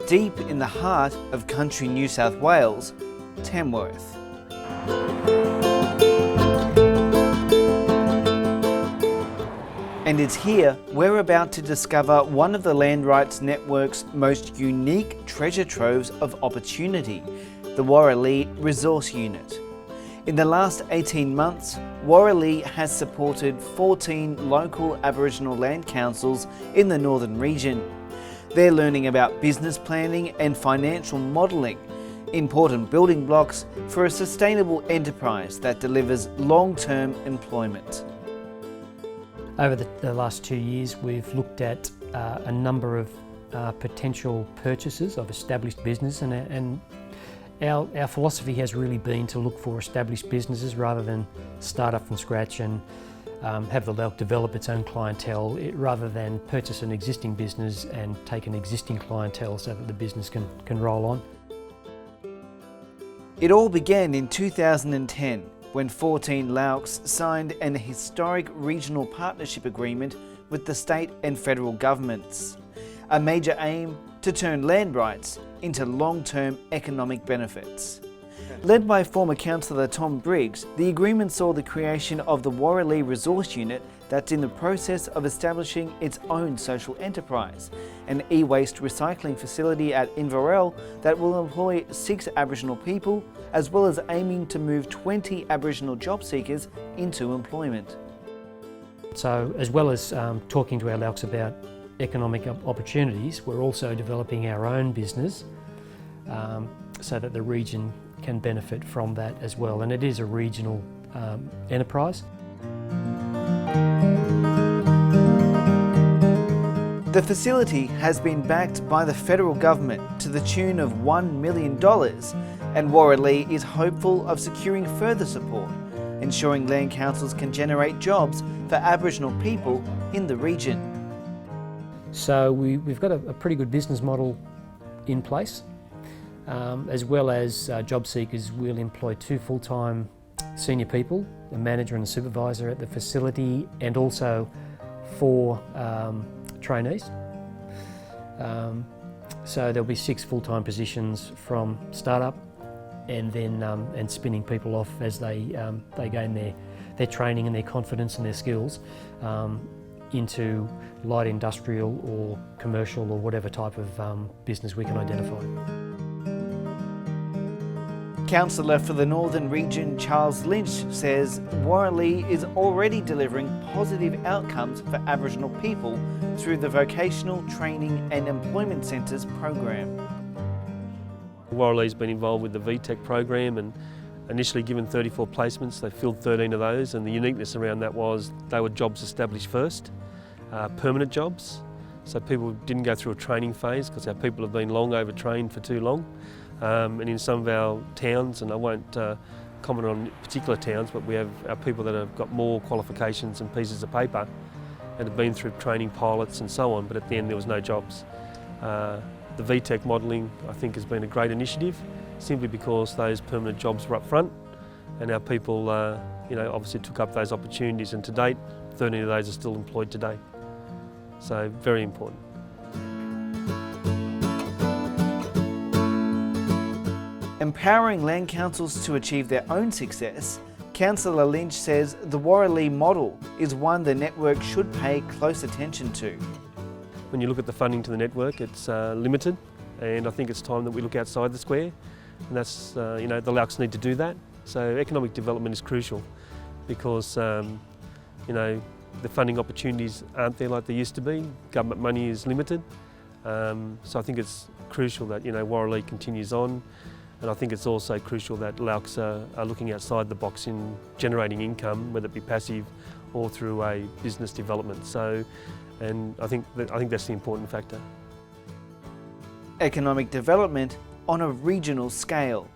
deep in the heart of country New South Wales, Tamworth. And it's here we're about to discover one of the Land Rights Network's most unique treasure troves of opportunity, the Warra-Li Resource Unit. In the last 18 months, Warra-Li has supported 14 local Aboriginal land councils in the northern region. They're learning about business planning and financial modelling, important building blocks for a sustainable enterprise that delivers long-term employment. Over the last 2 years, we've looked at a number of potential purchases of established business, and our philosophy has really been to look for established businesses rather than start up from scratch and have the LALC develop its own clientele, rather than purchase an existing business and take an existing clientele so that the business can roll on. It all began in 2010 when 14 LALCs signed an historic regional partnership agreement with the state and federal governments. A major aim to turn land rights into long-term economic benefits. Led by former councillor Tom Briggs, the agreement saw the creation of the Warra-Li Resource Unit that's in the process of establishing its own social enterprise, an e-waste recycling facility at Inverell that will employ 6 Aboriginal people, as well as aiming to move 20 Aboriginal job seekers into employment. So, as well as talking to our LALCs about economic opportunities, we're also developing our own business so that the region can benefit from that as well, and it is a regional enterprise. The facility has been backed by the federal government to the tune of $1 million, and Warra-Li is hopeful of securing further support, ensuring land councils can generate jobs for Aboriginal people in the region. So we've got a pretty good business model in place. As well as job seekers, we'll employ 2 full-time senior people, a manager and a supervisor at the facility, and also 4 trainees. So there'll be 6 full-time positions from startup, and then and spinning people off as they gain their training and their confidence and their skills into light industrial or commercial or whatever type of business we can identify. Councillor for the Northern Region Charles Lynch says Warra-Li is already delivering positive outcomes for Aboriginal people through the Vocational Training and Employment Centres program. Warra-Li's been involved with the VTEC Program and initially given 34 placements. They filled 13 of those, and the uniqueness around that was they were jobs established first, permanent jobs. So people didn't go through a training phase because our people have been long overtrained for too long. And in some of our towns, and I won't comment on particular towns, but we have our people that have got more qualifications and pieces of paper and have been through training pilots and so on, but at the end there was no jobs. The VTEC modelling, I think, has been a great initiative, simply because those permanent jobs were up front, and our people obviously took up those opportunities, and to date 13 of those are still employed today. So very important. Empowering land councils to achieve their own success, Councillor Lynch says the Warra-Li model is one the network should pay close attention to. When you look at the funding to the network, it's limited, and I think it's time that we look outside the square, and that's, the LALCs need to do that. So economic development is crucial because, the funding opportunities aren't there like they used to be. Government money is limited, so I think it's crucial that, Warra-Li continues on. And I think it's also crucial that LALCs are looking outside the box in generating income, whether it be passive or through a business development. So, and I think that's the important factor. Economic development on a regional scale.